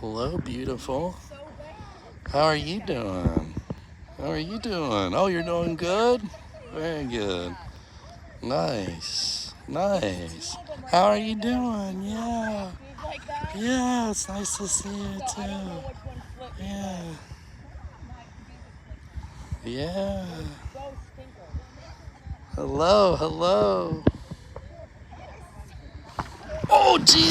Hello, beautiful. How are you doing? How are you doing? Oh, you're doing good? Very good. Nice. Nice. How are you doing? Yeah. Yeah, it's nice to see you too. Yeah. Yeah. Hello, hello. Oh, jeez.